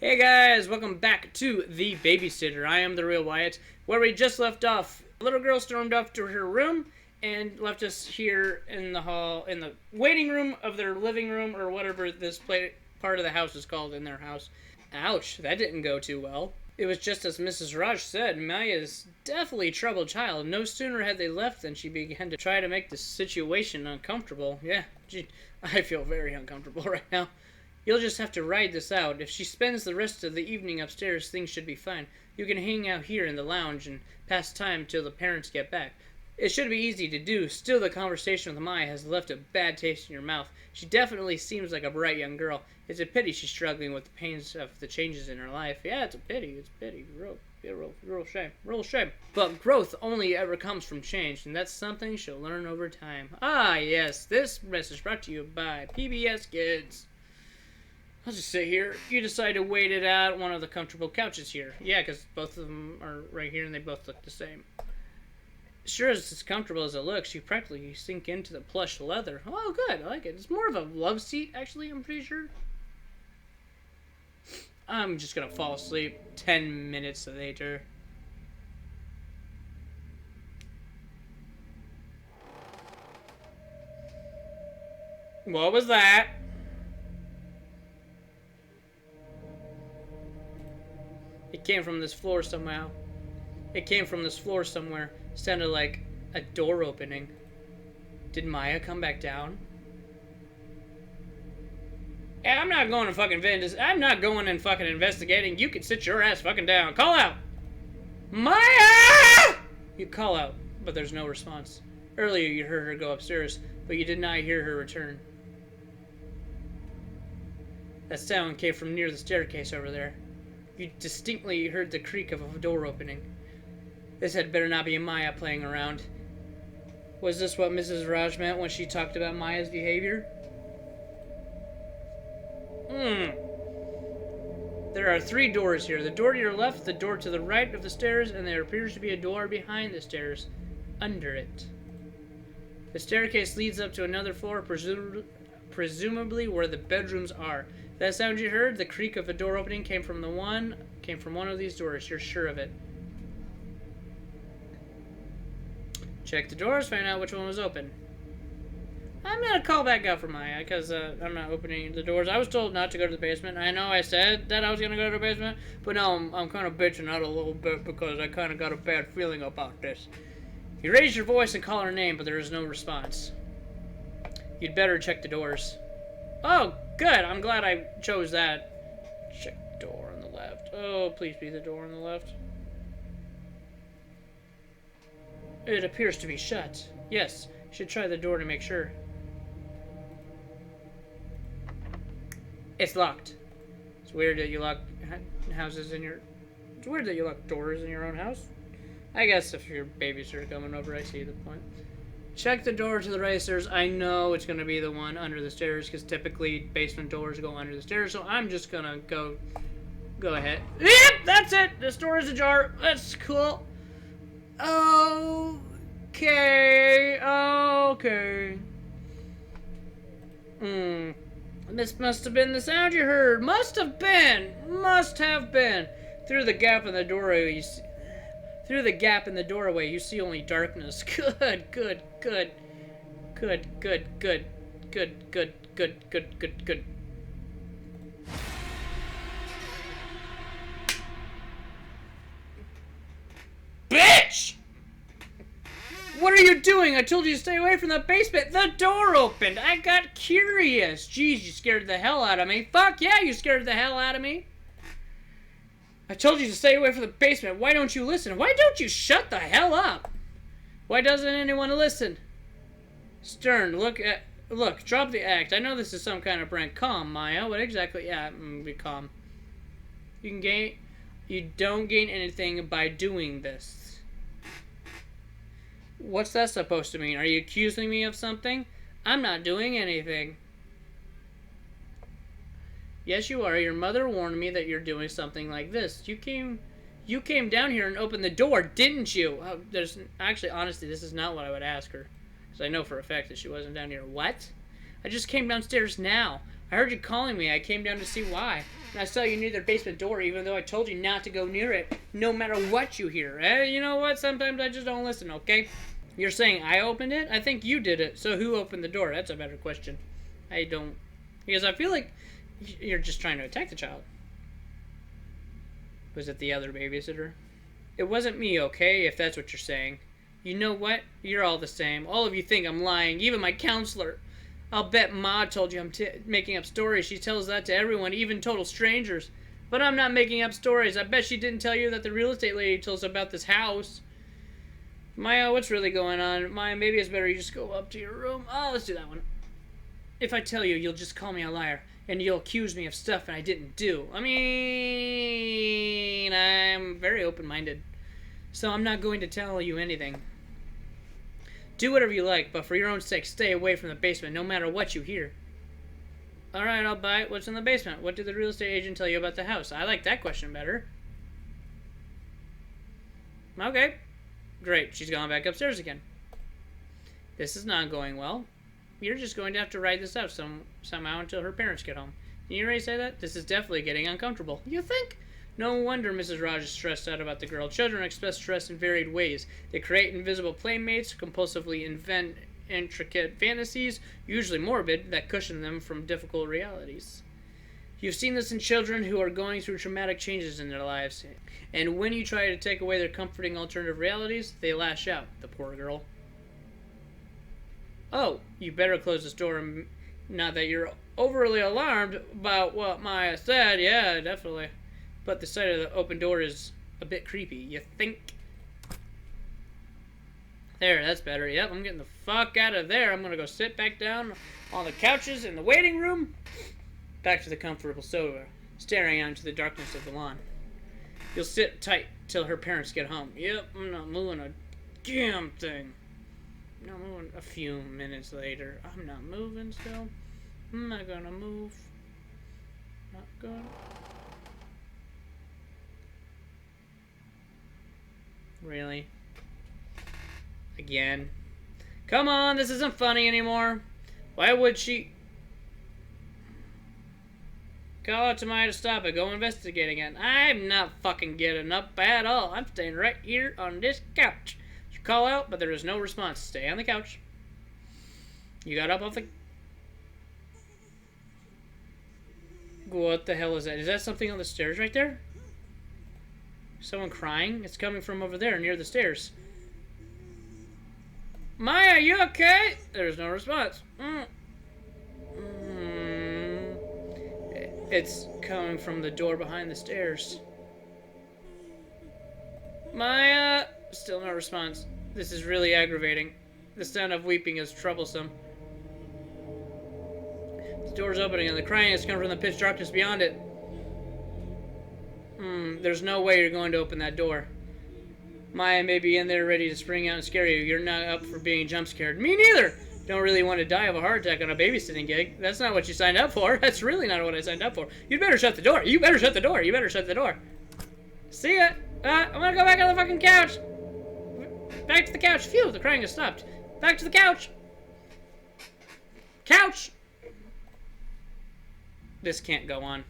Hey guys, welcome back to The Babysitter. I am the real Wyatt. Where we just left off, a little girl stormed off to her room and left us here in the hall, in the waiting room of their living room, or whatever this part of the house is called in their house. Ouch, that didn't go too well. It was just as Mrs. Raj said, Maya's definitely a troubled child. No sooner had they left than she began to try to make the situation uncomfortable. Yeah, gee, I feel very uncomfortable right now. You'll just have to ride this out. If she spends the rest of the evening upstairs, things should be fine. You can hang out here in the lounge and pass time till the parents get back. It should be easy to do. Still, the conversation with Maya has left a bad taste in your mouth. She definitely seems like a bright young girl. It's a pity she's struggling with the pains of the changes in her life. Yeah, it's a pity. It's a pity. Real shame. Real shame. But growth only ever comes from change, and that's something she'll learn over time. Ah, yes. This message brought to you by PBS Kids. I'll just sit here. You decide to wait it out one of the comfortable couches here. Yeah, because both of them are right here and they both look the same. Sure, it's as comfortable as it looks. You practically sink into the plush leather. Oh, good. I like it. It's more of a love seat, actually, I'm pretty sure. I'm just going to fall asleep 10 minutes later. What was that? It came from this floor somehow. It came from this floor somewhere. Sounded like a door opening. Did Maya come back down? Yeah, I'm not going and fucking investigating. You can sit your ass fucking down. Call out! Maya! You call out, but there's no response. Earlier you heard her go upstairs, but you did not hear her return. That sound came from near the staircase over there. You distinctly heard the creak of a door opening. This had better not be Maya playing around. Was this what Mrs. Raj meant when she talked about Maya's behavior? There are 3 doors here. The door to your left, the door to the right of the stairs, and there appears to be a door behind the stairs, under it. The staircase leads up to another floor, presumably where the bedrooms are. That sound you heard, the creak of a door opening, came from one of these doors. You're sure of it. Check the doors, find out which one was open. I'm gonna call back out for Maya, because I'm not opening the doors. I was told not to go to the basement. I know I said that I was gonna go to the basement, but now I'm kind of bitching out a little bit because I kind of got a bad feeling about this. You raise your voice and call her name, but there is no response. You'd better check the doors. Oh, good. I'm glad I chose that. Check the door on the left. Oh, please be the door on the left. It appears to be shut. Yes, you should try the door to make sure. It's locked. It's weird that you lock houses in your... It's weird that you lock doors in your own house. I guess if your babysitter coming over, I see the point. Check the door to the right stairs. I know it's going to be the one under the stairs because typically basement doors go under the stairs. So I'm just going to go ahead. Yep, that's it. This door is ajar. That's cool. Okay. This must have been the sound you heard. Must have been. Through the gap in the doorway, you see only darkness. Good. Bitch! What are you doing? I told you to stay away from the basement. The door opened. I got curious. Jeez, you scared the hell out of me. Fuck yeah, you scared the hell out of me. I told you to stay away from the basement. Why don't you listen? Why don't you shut the hell up? Why doesn't anyone listen? Stern, look, drop the act. I know this is some kind of prank. Calm, Maya. What exactly? Yeah, be calm. You don't gain anything by doing this. What's that supposed to mean? Are you accusing me of something? I'm not doing anything. Yes, you are. Your mother warned me that you're doing something like this. You came down here and opened the door, didn't you? Honestly, this is not what I would ask her. Because I know for a fact that she wasn't down here. What? I just came downstairs now. I heard you calling me. I came down to see why. And I saw you near their basement door, even though I told you not to go near it, no matter what you hear. You know what? Sometimes I just don't listen, okay? You're saying I opened it? I think you did it. So who opened the door? That's a better question. I don't... Because I feel like you're just trying to attack the child. Was it the other babysitter? It wasn't me, okay, if that's what you're saying. You know what? You're all the same. All of you think I'm lying, even my counselor. I'll bet Ma told you I'm making up stories. She tells that to everyone, even total strangers. But I'm not making up stories. I bet she didn't tell you that the real estate lady told us about this house. Maya, what's really going on? Maya, maybe it's better you just go up to your room. Oh, let's do that one. If I tell you, you'll just call me a liar. And you'll accuse me of stuff I didn't do. I mean, I'm very open-minded. So I'm not going to tell you anything. Do whatever you like, but for your own sake, stay away from the basement, no matter what you hear. Alright, I'll buy it. What's in the basement? What did the real estate agent tell you about the house? I like that question better. Okay. Great, she's gone back upstairs again. This is not going well. You're just going to have to ride this out somehow until her parents get home. Can you really say that? This is definitely getting uncomfortable. You think? No wonder Mrs. Raj is stressed out about the girl. Children express stress in varied ways. They create invisible playmates, compulsively invent intricate fantasies, usually morbid, that cushion them from difficult realities. You've seen this in children who are going through traumatic changes in their lives. And when you try to take away their comforting alternative realities, they lash out, the poor girl. Oh, you better close this door. Not that you're overly alarmed about what Maya said. Yeah, definitely. But the sight of the open door is a bit creepy. You think? There, that's better. Yep, I'm getting the fuck out of there. I'm going to go sit back down on the couches in the waiting room. Back to the comfortable sofa, staring out into the darkness of the lawn. You'll sit tight till her parents get home. Yep, I'm not moving a damn thing. No, moving a few minutes later. I'm not moving still. I'm not gonna move. Not gonna. Really? Again? Come on, this isn't funny anymore. Why would she... Call out to Maya to stop it. Go investigate again. I'm not fucking getting up at all. I'm staying right here on this couch. You call out, but there is no response. Stay on the couch. You got up off the... What the hell is that? Is that something on the stairs right there? Someone crying? It's coming from over there near the stairs. Maya, you okay? There's no response. It's coming from the door behind the stairs. Maya! Still no response. This is really aggravating. The sound of weeping is troublesome. The door's opening and the crying has come from the pitch darkness beyond it. There's no way you're going to open that door. Maya may be in there ready to spring out and scare you. You're not up for being jump scared. Me neither! Don't really want to die of a heart attack on a babysitting gig. That's not what you signed up for. That's really not what I signed up for. You better shut the door. You better shut the door. You better shut the door. See ya. I'm gonna go back on the fucking couch. Back to the couch. Phew, the crying has stopped. Back to the couch. Couch! This can't go on.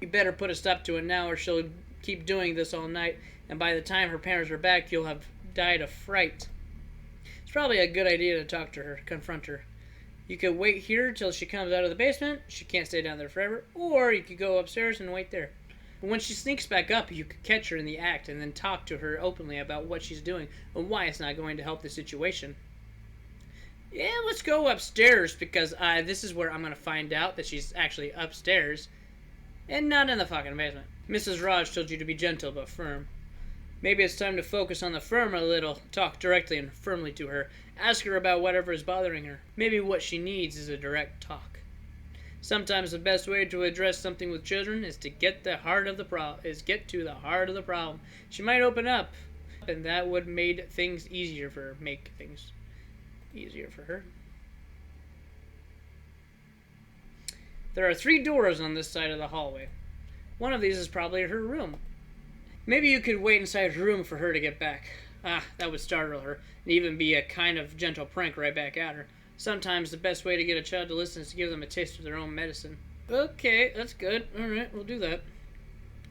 You better put a stop to it now or she'll keep doing this all night. And by the time her parents are back, you'll have died of fright. It's probably a good idea to talk to her, confront her. You could wait here till she comes out of the basement. She can't stay down there forever. Or you could go upstairs and wait there. But when she sneaks back up, you could catch her in the act and then talk to her openly about what she's doing and why it's not going to help the situation. Yeah, let's go upstairs because this is where I'm going to find out that she's actually upstairs and not in the fucking basement. Mrs. Raj told you to be gentle but firm. Maybe it's time to focus on the firm a little. Talk directly and firmly to her. Ask her about whatever is bothering her. Maybe what she needs is a direct talk. Sometimes the best way to address something with children is to get to the heart of the problem. She might open up, and that would make things easier for her. There are 3 doors on this side of the hallway. One of these is probably her room. Maybe you could wait inside her room for her to get back. That would startle her, and even be a kind of gentle prank right back at her. Sometimes the best way to get a child to listen is to give them a taste of their own medicine. Okay, that's good. Alright, we'll do that.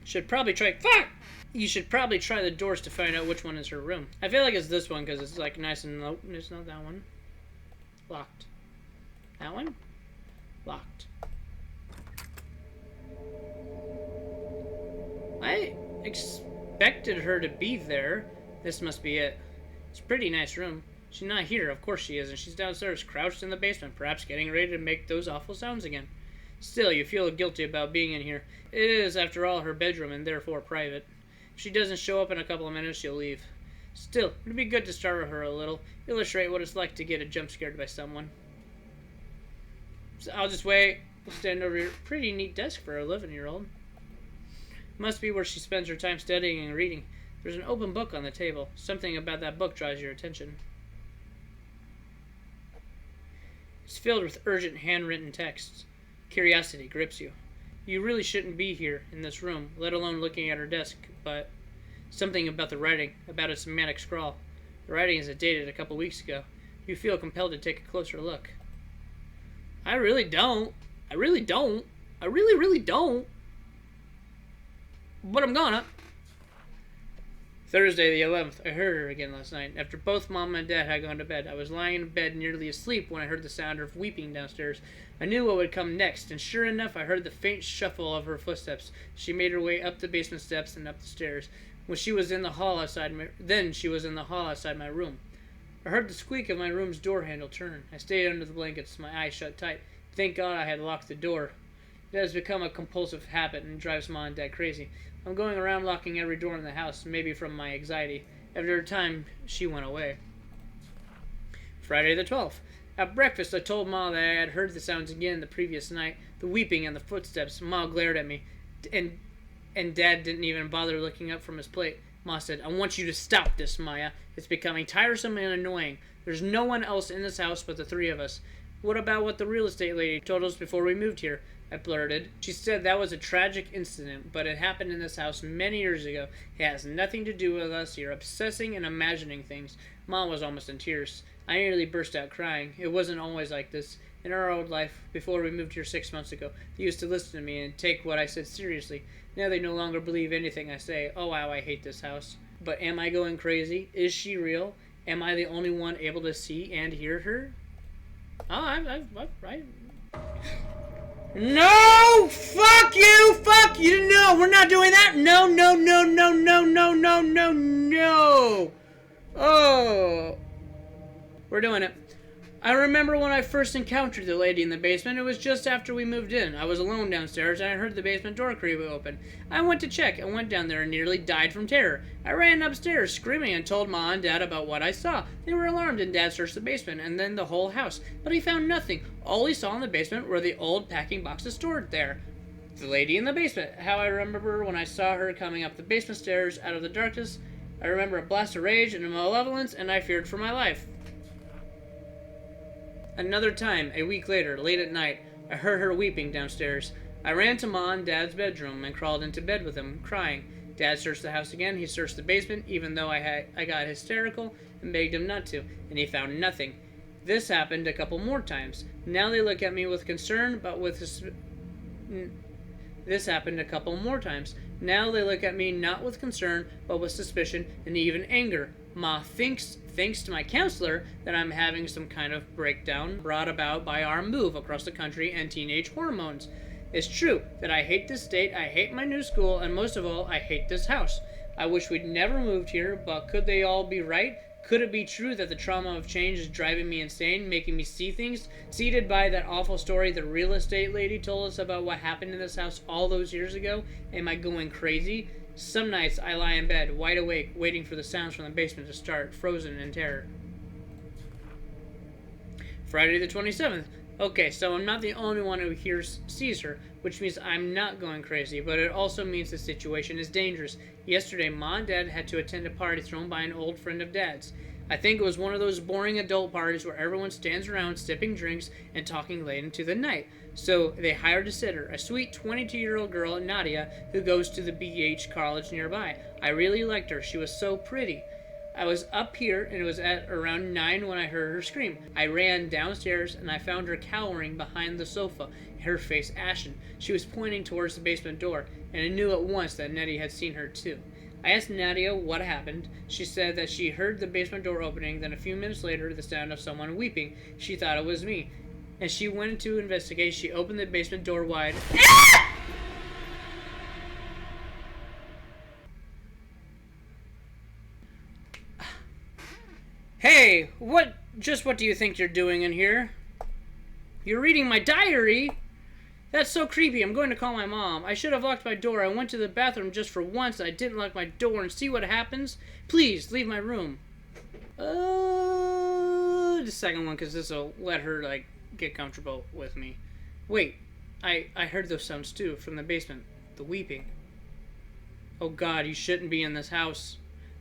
Should probably try... Fuck! You should probably try the doors to find out which one is her room. I feel like it's this one because it's like nice and low. It's not that one. Locked. That one? Locked. I expected her to be there. This must be it. It's a pretty nice room. She's not here, of course she isn't. She's downstairs, crouched in the basement, perhaps getting ready to make those awful sounds again. Still, you feel guilty about being in here. It is, after all, her bedroom and therefore private. If she doesn't show up in a couple of minutes, she'll leave. Still, it'd be good to startle her a little, illustrate what it's like to get jump scared by someone. So I'll just wait. We'll stand over here. Pretty neat desk for a 11-year-old. Must be where she spends her time studying and reading. There's an open book on the table. Something about that book draws your attention. It's filled with urgent handwritten texts. Curiosity grips you. You really shouldn't be here in this room, let alone looking at her desk, but something about the writing, about its semantic scrawl. The writing is dated a couple weeks ago. You feel compelled to take a closer look. I really don't. I really don't. I really, really don't. But I'm gonna. Thursday the 11th. I heard her again last night. After both Mom and Dad had gone to bed, I was lying in bed nearly asleep when I heard the sound of weeping downstairs. I knew what would come next, and sure enough, I heard the faint shuffle of her footsteps. She made her way up the basement steps and up the stairs. She was in the hall outside my room. I heard the squeak of my room's door handle turn. I stayed under the blankets, my eyes shut tight. Thank God I had locked the door. It has become a compulsive habit and drives Mom and Dad crazy. I'm going around locking every door in the house, maybe from my anxiety. After a time, she went away. Friday the 12th. At breakfast, I told Ma that I had heard the sounds again the previous night, the weeping and the footsteps. Ma glared at me, and Dad didn't even bother looking up from his plate. Ma said, I want you to stop this, Maya. It's becoming tiresome and annoying. There's no one else in this house but the three of us. What about what the real estate lady told us before we moved here? I blurted. She said that was a tragic incident, but it happened in this house many years ago. It has nothing to do with us. You're obsessing and imagining things. Mom was almost in tears. I nearly burst out crying. It wasn't always like this. In our old life, before we moved here 6 months ago, they used to listen to me and take what I said seriously. Now they no longer believe anything I say. Oh, wow, I hate this house. But am I going crazy? Is she real? Am I the only one able to see and hear her? Oh, I No! Fuck you! Fuck you! No! We're not doing that! No, no, no, no, no, no, no, no, no! Oh! We're doing it. I remember when I first encountered the lady in the basement. It was just after we moved in. I was alone downstairs and I heard the basement door creak open. I went to check and went down there and nearly died from terror. I ran upstairs screaming and told Ma and Dad about what I saw. They were alarmed and Dad searched the basement and then the whole house. But he found nothing. All he saw in the basement were the old packing boxes stored there. The lady in the basement. How I remember when I saw her coming up the basement stairs out of the darkness. I remember a blast of rage and malevolence and I feared for my life. Another time, a week later, late at night, I heard her weeping downstairs. I ran to Ma and Dad's bedroom and crawled into bed with them, crying. Dad searched the house again. He searched the basement, even though I got hysterical and begged him not to, and he found nothing. This happened a couple more times. Now they look at me with concern, but with This happened a couple more times. Now they look at me not with concern, but with suspicion and even anger. Ma thinks, thanks to my counselor, that I'm having some kind of breakdown brought about by our move across the country and teenage hormones. It's true that I hate this state, I hate my new school, and most of all, I hate this house. I wish we'd never moved here, but could they all be right? Could it be true that the trauma of change is driving me insane, making me see things? Seated by that awful story the real estate lady told us about what happened in this house all those years ago? Am I going crazy? Some nights I lie in bed, wide awake, waiting for the sounds from the basement to start, frozen in terror. Friday the 27th. Okay, so I'm not the only one who sees her, which means I'm not going crazy, but it also means the situation is dangerous. Yesterday, Ma and Dad had to attend a party thrown by an old friend of Dad's. I think it was one of those boring adult parties where everyone stands around sipping drinks and talking late into the night. So they hired a sitter, a sweet 22-year-old girl, Nadia, who goes to the BH college nearby. I really liked her. She was so pretty. I was up here, and it was at around 9 when I heard her scream. I ran downstairs, and I found her cowering behind the sofa, her face ashen. She was pointing towards the basement door, and I knew at once that Nettie had seen her too. I asked Nadia what happened. She said that she heard the basement door opening, then a few minutes later the sound of someone weeping. She thought it was me. As she went to investigate, she opened the basement door wide. Hey, what do you think you're doing in here? You're reading my diary? That's so creepy. I'm going to call my mom. I should have locked my door. I went to the bathroom just for once. I didn't lock my door and see what happens. Please, leave my room. The second one, because this will let her, get comfortable with me. Wait, I heard those sounds, too, from the basement. The weeping. Oh, God, you shouldn't be in this house.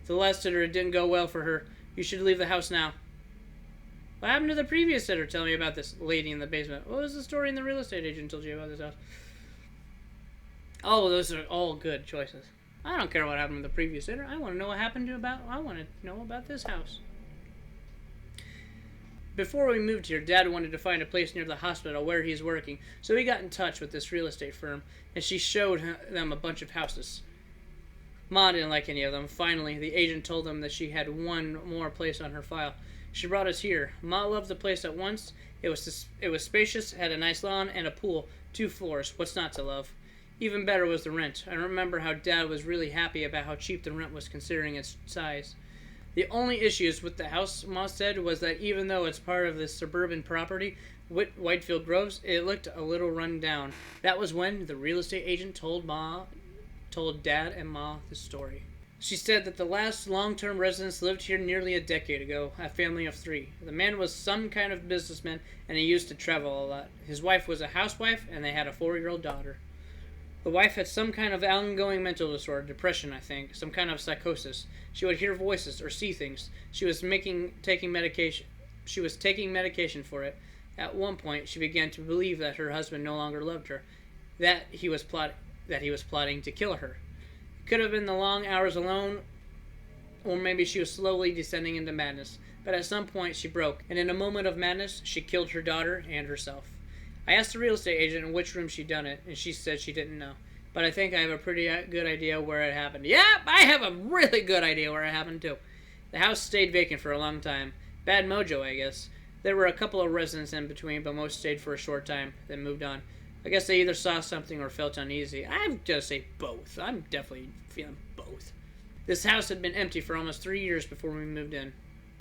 The last sitter, it didn't go well for her. You should leave the house now. What happened to the previous sitter? Tell me about this lady in the basement. What was the story in the real estate agent told you about this house? Oh, those are all good choices. I don't care what happened to the previous sitter. I want to know what happened to I want to know about this house. Before we moved here, Dad wanted to find a place near the hospital where he's working, so he got in touch with this real estate firm, and she showed them a bunch of houses. Ma didn't like any of them. Finally, the agent told them that she had one more place on her file. She brought us here. Ma loved the place at once. It was spacious, had a nice lawn, and a pool. 2 floors. What's not to love? Even better was the rent. I remember how Dad was really happy about how cheap the rent was considering its size. The only issues with the house, Ma said, was that even though it's part of this suburban property, Whitefield Groves, it looked a little run down. That was when the real estate agent told Dad and Ma the story. She said that the last long-term residents lived here nearly a decade ago, a family of 3. The man was some kind of businessman, and he used to travel a lot. His wife was a housewife, and they had a 4-year-old daughter. The wife had some kind of ongoing mental disorder, depression, I think, some kind of psychosis. She would hear voices or see things. She was taking medication for it. At one point, she began to believe that her husband no longer loved her, that he was plotting to kill her. Could have been the long hours alone, or maybe she was slowly descending into madness. But at some point she broke, and in a moment of madness, she killed her daughter and herself. I asked the real estate agent in which room she'd done it, and she said she didn't know. But I think I have a pretty good idea where it happened. Yep, I have a really good idea where it happened too. The house stayed vacant for a long time. Bad mojo, I guess. There were a couple of residents in between, but most stayed for a short time, then moved on. I guess they either saw something or felt uneasy. I'm gonna say both. I'm definitely feeling both. This house had been empty for almost 3 years before we moved in.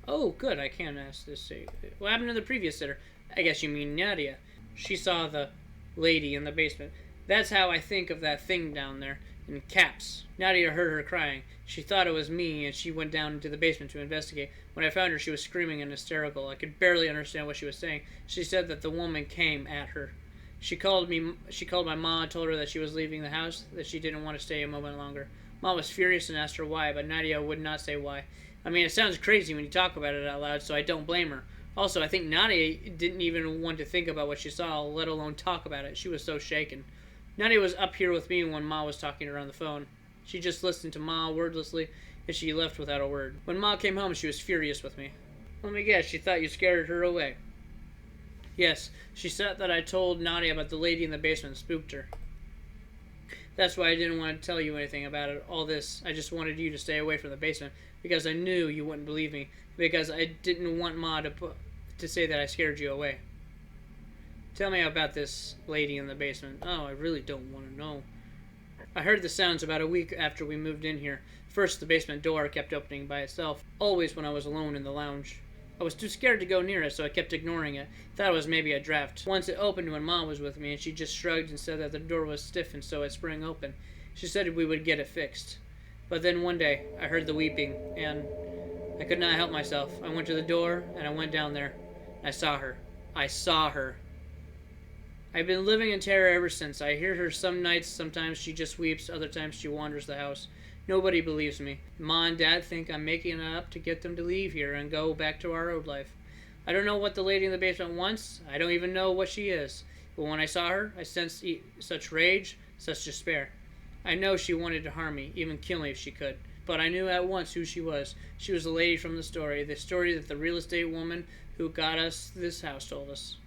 Oh, good. I can't ask this. What happened to the previous sitter? I guess you mean Nadia. She saw the lady in the basement. That's how I think of that thing down there, in caps. Nadia heard her crying. She thought it was me, and she went down into the basement to investigate. When I found her, she was screaming and hysterical. I could barely understand what she was saying. She said that the woman came at her. She called my mom and told her that she was leaving the house, that she didn't want to stay a moment longer. Mom was furious and asked her why, but Nadia would not say why. I mean, it sounds crazy when you talk about it out loud, so I don't blame her. Also, I think Nadia didn't even want to think about what she saw, let alone talk about it. She was so shaken. Nadia was up here with me when Ma was talking to her on the phone. She just listened to Ma wordlessly, and she left without a word. When Ma came home, she was furious with me. Let me guess, she thought you scared her away. Yes, she said that I told Nadia about the lady in the basement and spooked her. That's why I didn't want to tell you anything about it, all this. I just wanted you to stay away from the basement, because I knew you wouldn't believe me, because I didn't want Ma to say that I scared you away. Tell me about this lady in the basement. Oh, I really don't want to know. I heard the sounds about a week after we moved in here. First, the basement door kept opening by itself, always when I was alone in the lounge. I was too scared to go near it, so I kept ignoring it. Thought it was maybe a draft. Once it opened when Mom was with me, and she just shrugged and said that the door was stiff and so it sprang open. She said we would get it fixed. But then one day, I heard the weeping, and I could not help myself. I went to the door, and I went down there. I saw her. I saw her. I've been living in terror ever since. I hear her some nights. Sometimes she just weeps. Other times she wanders the house. Nobody believes me. Ma and Dad think I'm making it up to get them to leave here and go back to our old life. I don't know what the lady in the basement wants. I don't even know what she is. But when I saw her, I sensed such rage, such despair. I know she wanted to harm me, even kill me if she could. but I knew at once who she was. She was the lady from the story that the real estate woman who got us this house told us.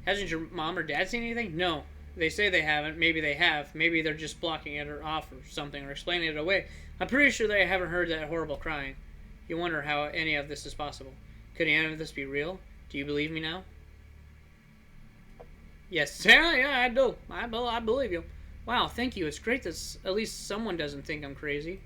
Hasn't your mom or dad seen anything? No. They say they haven't. Maybe they have. Maybe they're just blocking it or off or something or explaining it away. I'm pretty sure they haven't heard that horrible crying. You wonder how any of this is possible. Could any of this be real? Do you believe me now? Yes. Yeah, I do. I believe you. Wow, thank you. It's great that at least someone doesn't think I'm crazy.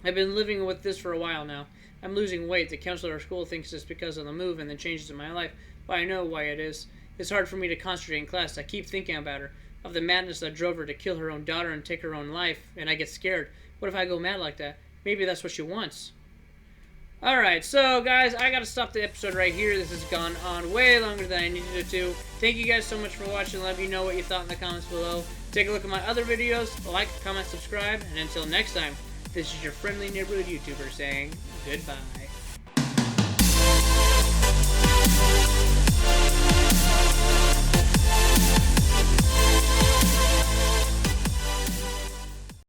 I've been living with this for a while now. I'm losing weight. The counselor at school thinks it's because of the move and the changes in my life, but I know why it is. It's hard for me to concentrate in class. I keep thinking about her, of the madness that drove her to kill her own daughter and take her own life, and I get scared. What if I go mad like that? Maybe that's what she wants. Alright, so guys, I gotta stop the episode right here. This has gone on way longer than I needed it to. Thank you guys so much for watching. Let me know what you thought in the comments below. Take a look at my other videos. Like, comment, subscribe, and until next time, this is your friendly neighborhood YouTuber saying goodbye.